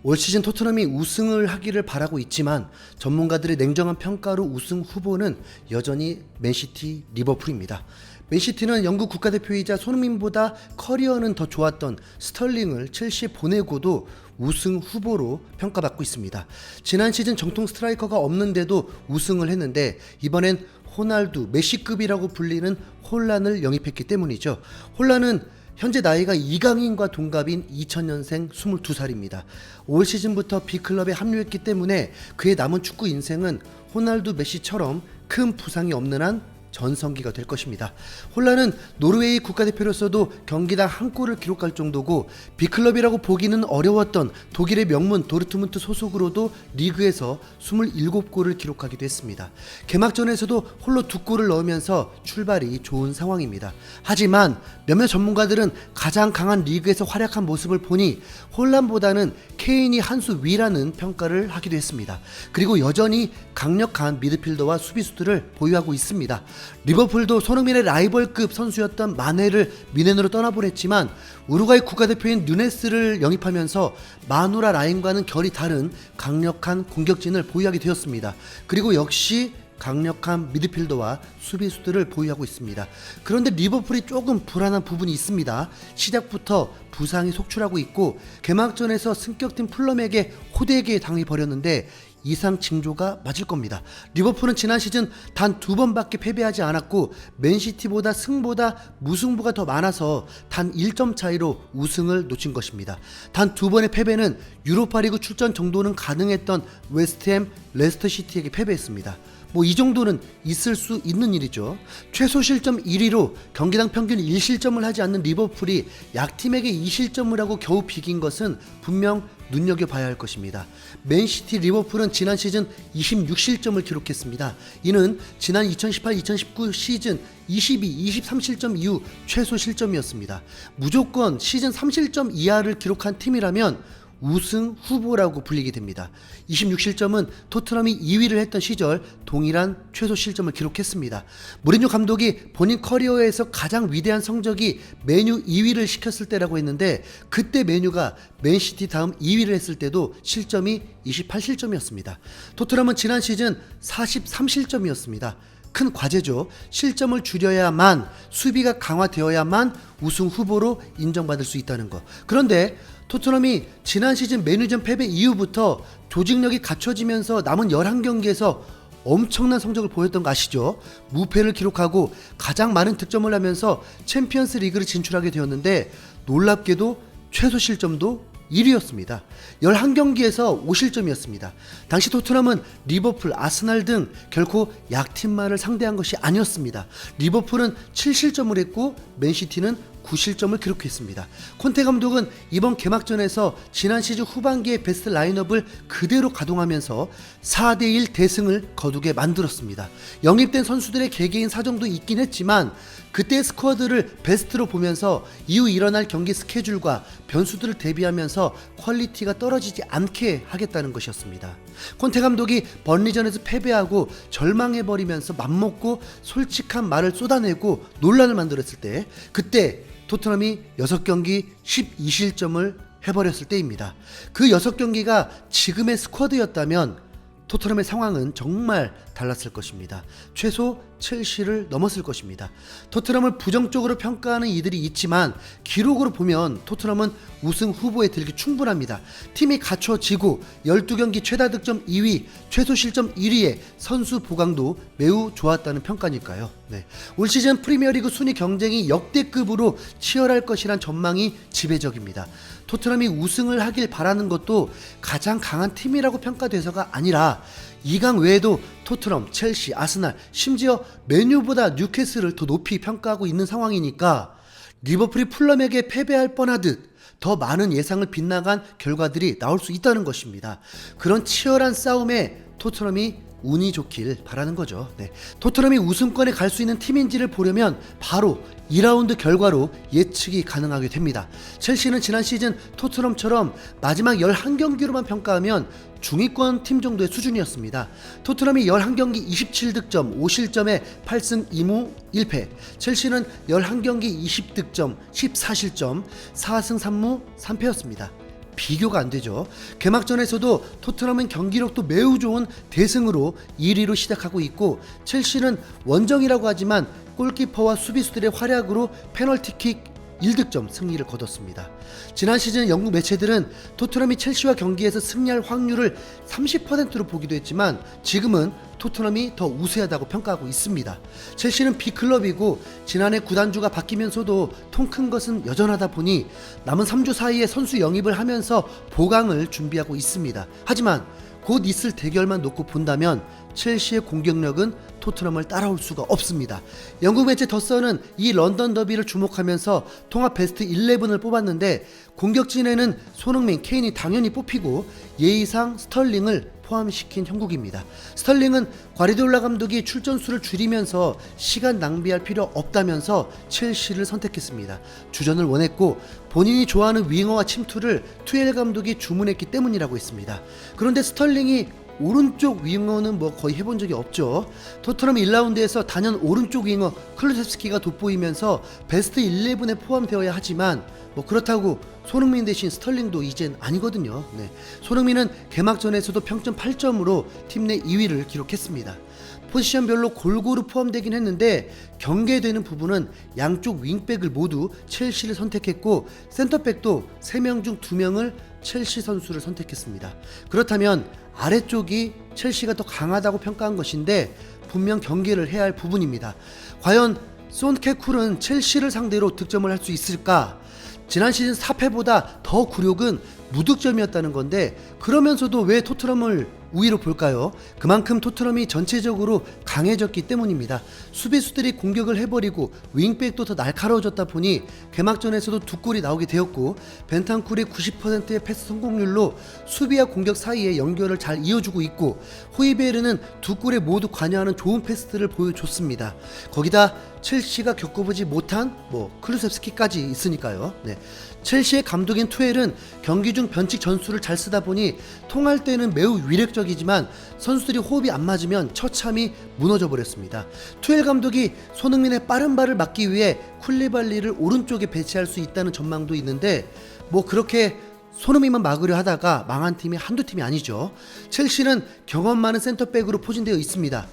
올 시즌 토트넘이 우승을 하기를 바라고 있지만 전문가들의 냉정한 평가로 우승 후보는 여전히 맨시티, 리버풀입니다. 맨시티는 영국 국가대표이자 손흥민보다 커리어는 더 좋았던 스털링을 첼시에 보내고도 우승 후보로 평가받고 있습니다. 지난 시즌 정통 스트라이커가 없는데도 우승을 했는데 이번엔 호날두, 메시급이라고 불리는 홀란을 영입했기 때문이죠. 홀란은 현재 나이가 이강인과 동갑인 2000년생 22살입니다. 올 시즌부터 B클럽에 합류했기 때문에 그의 남은 축구 인생은 호날두, 메시처럼 큰 부상이 없는 한 전성기가 될 것입니다. 홀란은 노르웨이 국가대표로서도 경기당 한 골을 기록할 정도고 B클럽이라고 보기는 어려웠던 독일의 명문 도르트문트 소속으로도 리그에서 27골을 기록하기도 했습니다. 개막전에서도 홀로 2골을 넣으면서 출발이 좋은 상황입니다. 하지만 몇몇 전문가들은 가장 강한 리그에서 활약한 모습을 보니 홀란보다는 케인이 한 수 위라는 평가를 하기도 했습니다. 그리고 여전히 강력한 미드필더와 수비수들을 보유하고 있습니다. 리버풀도 손흥민의 라이벌급 선수였던 마네를 미넨으로 떠나보냈지만 우루과이 국가대표인 누네스를 영입하면서 마누라 라인과는 결이 다른 강력한 공격진을 보유하게 되었습니다. 그리고 역시 강력한 미드필더와 수비수들을 보유하고 있습니다. 그런데 리버풀이 조금 불안한 부분이 있습니다. 시작부터 부상이 속출하고 있고 개막전에서 승격팀 풀럼에게 호되게 당해버렸는데 이상 징조가 맞을 겁니다. 리버풀은 지난 시즌 단 2번밖에 패배하지 않았고 맨시티보다 승보다 무승부가 더 많아서 단 1점 차이로 우승을 놓친 것입니다. 단 2번의 패배는 유로파리그 출전 정도는 가능했던 웨스트햄, 레스터시티에게 패배했습니다. 이 정도는 있을 수 있는 일이죠. 최소 실점 1위로 경기당 평균 1실점을 하지 않는 리버풀이 약팀에게 2실점을 하고 겨우 비긴 것은 분명 눈여겨봐야 할 것입니다. 맨시티, 리버풀은 지난 시즌 26실점을 기록했습니다. 이는 지난 2018-2019 시즌 23실점 이후 최소 실점이었습니다. 무조건 시즌 3실점 이하를 기록한 팀이라면 우승 후보라고 불리게 됩니다. 26실점은 토트넘이 2위를 했던 시절 동일한 최소 실점을 기록했습니다. 무리뉴 감독이 본인 커리어에서 가장 위대한 성적이 메뉴 2위를 시켰을 때라고 했는데 그때 메뉴가 맨시티 다음 2위를 했을 때도 실점이 28실점이었습니다. 토트넘은 지난 시즌 43실점이었습니다. 큰 과제죠. 실점을 줄여야만, 수비가 강화되어야만 우승 후보로 인정받을 수 있다는 것. 그런데 토트넘이 지난 시즌 메뉴전 패배 이후부터 조직력이 갖춰지면서 남은 11경기에서 엄청난 성적을 보였던 거 아시죠? 무패를 기록하고 가장 많은 득점을 하면서 챔피언스 리그를 진출하게 되었는데 놀랍게도 최소 실점도 1위였습니다. 11경기에서 5실점이었습니다. 당시 토트넘은 리버풀, 아스날 등 결코 약팀만을 상대한 것이 아니었습니다. 리버풀은 7실점을 했고 맨시티는 9실점을 기록했습니다. 콘테 감독은 이번 개막전에서 지난 시즌 후반기의 베스트 라인업을 그대로 가동하면서 4대1 대승을 거두게 만들었습니다. 영입된 선수들의 개개인 사정도 있긴 했지만 그때의 스쿼드를 베스트로 보면서 이후 일어날 경기 스케줄과 변수들을 대비하면서 퀄리티가 떨어지지 않게 하겠다는 것이었습니다. 콘테 감독이 번리전에서 패배하고 절망해버리면서 맘먹고 솔직한 말을 쏟아내고 논란을 만들었을 때 그때 토트넘이 6경기 12실점을 해버렸을 때입니다. 그 6경기가 지금의 스쿼드였다면 토트넘의 상황은 정말 달랐을 것입니다. 최소 첼시를 넘었을 것입니다. 토트넘을 부정적으로 평가하는 이들이 있지만 기록으로 보면 토트넘은 우승 후보에 들기 충분합니다. 팀이 갖춰지고 12경기 최다 득점 2위, 최소 실점 1위에 선수 보강도 매우 좋았다는 평가니까요. 올 시즌 프리미어리그 순위 경쟁이 역대급으로 치열할 것이란 전망이 지배적입니다. 토트넘이 우승을 하길 바라는 것도 가장 강한 팀이라고 평가돼서가 아니라 2강 외에도 토트넘, 첼시, 아스날, 심지어 맨유보다 뉴캐슬을 더 높이 평가하고 있는 상황이니까 리버풀이 풀럼에게 패배할 뻔하듯 더 많은 예상을 빗나간 결과들이 나올 수 있다는 것입니다. 그런 치열한 싸움에 토트넘이 운이 좋길 바라는 거죠. 토트넘이 우승권에 갈 수 있는 팀인지를 보려면 바로 2라운드 결과로 예측이 가능하게 됩니다. 첼시는 지난 시즌 토트넘처럼 마지막 11경기로만 평가하면 중위권 팀 정도의 수준이었습니다. 토트넘이 11경기 27득점 5실점에 8승 2무 1패, 첼시는 11경기 20득점 14실점 4승 3무 3패였습니다. 비교가 안 되죠. 개막전에서도 토트넘은 경기력도 매우 좋은 대승으로 1위로 시작하고 있고, 첼시는 원정이라고 하지만 골키퍼와 수비수들의 활약으로 페널티킥 1득점 승리를 거뒀습니다. 지난 시즌 영국 매체들은 토트넘이 첼시와 경기에서 승리할 확률을 30%로 보기도 했지만 지금은 토트넘이 더 우세하다고 평가하고 있습니다. 첼시는 B클럽이고 지난해 구단주가 바뀌면서도 통 큰 것은 여전하다 보니 남은 3주 사이에 선수 영입을 하면서 보강을 준비하고 있습니다. 하지만 곧 있을 대결만 놓고 본다면 첼시의 공격력은 토트넘을 따라올 수가 없습니다. 영국 매체 더선은 이 런던 더비를 주목하면서 통합 베스트 11을 뽑았는데, 공격진에는 손흥민, 케인이 당연히 뽑히고 예의상 스털링을 포함시킨 형국입니다. 스털링은 과르디올라 감독이 출전수를 줄이면서 시간 낭비할 필요 없다면서 첼시를 선택했습니다. 주전을 원했고 본인이 좋아하는 윙어와 침투를 투엘 감독이 주문했기 때문이라고 했습니다. 그런데 스털링이 오른쪽 윙어는 거의 해본 적이 없죠. 토트넘 1라운드에서 단연 오른쪽 윙어 클루세스키가 돋보이면서 베스트 11에 포함되어야 하지만 그렇다고 손흥민 대신 스털링도 이젠 아니거든요. 손흥민은 개막전에서도 평점 8점으로 팀 내 2위를 기록했습니다. 포지션별로 골고루 포함되긴 했는데 경계되는 부분은 양쪽 윙백을 모두 첼시를 선택했고, 센터백도 3명 중 2명을 첼시 선수를 선택했습니다. 그렇다면 아래쪽이 첼시가 더 강하다고 평가한 것인데 분명 경계를 해야 할 부분입니다. 과연 손케쿨은 첼시를 상대로 득점을 할 수 있을까? 지난 시즌 4패보다 더 굴욕은 무득점이었다는 건데, 그러면서도 왜 토트넘을 우위로 볼까요? 그만큼 토트넘이 전체적으로 강해졌기 때문입니다. 수비수들이 공격을 해버리고 윙백도 더 날카로워졌다 보니 개막전에서도 2골이 나오게 되었고, 벤탄쿨이 90%의 패스 성공률로 수비와 공격 사이에 연결을 잘 이어주고 있고, 호이베르는 2골에 모두 관여하는 좋은 패스들을 보여줬습니다. 거기다 첼시가 겪어보지 못한 클루셉스키까지 있으니까요. 첼시의 감독인 투엘은 경기 중 변칙 전술을 잘 쓰다 보니 통할 때는 매우 위력적이지만 선수들이 호흡이 안 맞으면 처참히 무너져 버렸습니다. 투엘 감독이 손흥민의 빠른 발을 막기 위해 쿨리발리를 오른쪽에 배치할 수 있다는 전망도 있는데, 그렇게 손흥민만 막으려 하다가 망한 팀이 한두 팀이 아니죠. 첼시는 경험 많은 센터백으로 포진되어 있습니다.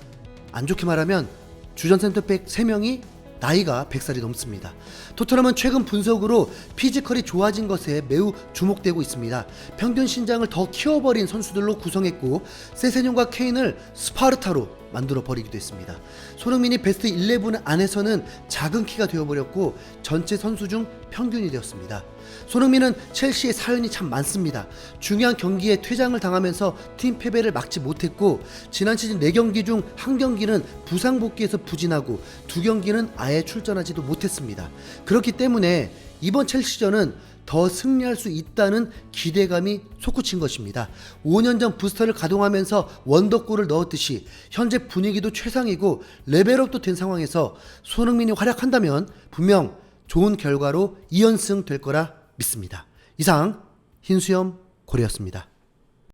안 좋게 말하면 주전 센터백 3명이 나이가 100살이 넘습니다. 토트넘은 최근 분석으로 피지컬이 좋아진 것에 매우 주목되고 있습니다. 평균 신장을 더 키워버린 선수들로 구성했고, 세세뇽과 케인을 스파르타로 만들어 버리기도 했습니다. 손흥민이 베스트 11 안에서는 작은 키가 되어버렸고 전체 선수 중 평균이 되었습니다. 손흥민은 첼시의 사연이 참 많습니다. 중요한 경기에 퇴장을 당하면서 팀 패배를 막지 못했고, 지난 시즌 4경기 중 1경기는 부상 복귀에서 부진하고 2경기는 아예 출전하지도 못했습니다. 그렇기 때문에 이번 첼시전은 더 승리할 수 있다는 기대감이 솟구친 것입니다. 5년 전 부스터를 가동하면서 원더골을 넣었듯이 현재 분위기도 최상이고 레벨업도 된 상황에서 손흥민이 활약한다면 분명 좋은 결과로 2연승 될 거라 믿습니다. 이상 흰수염 고래였습니다.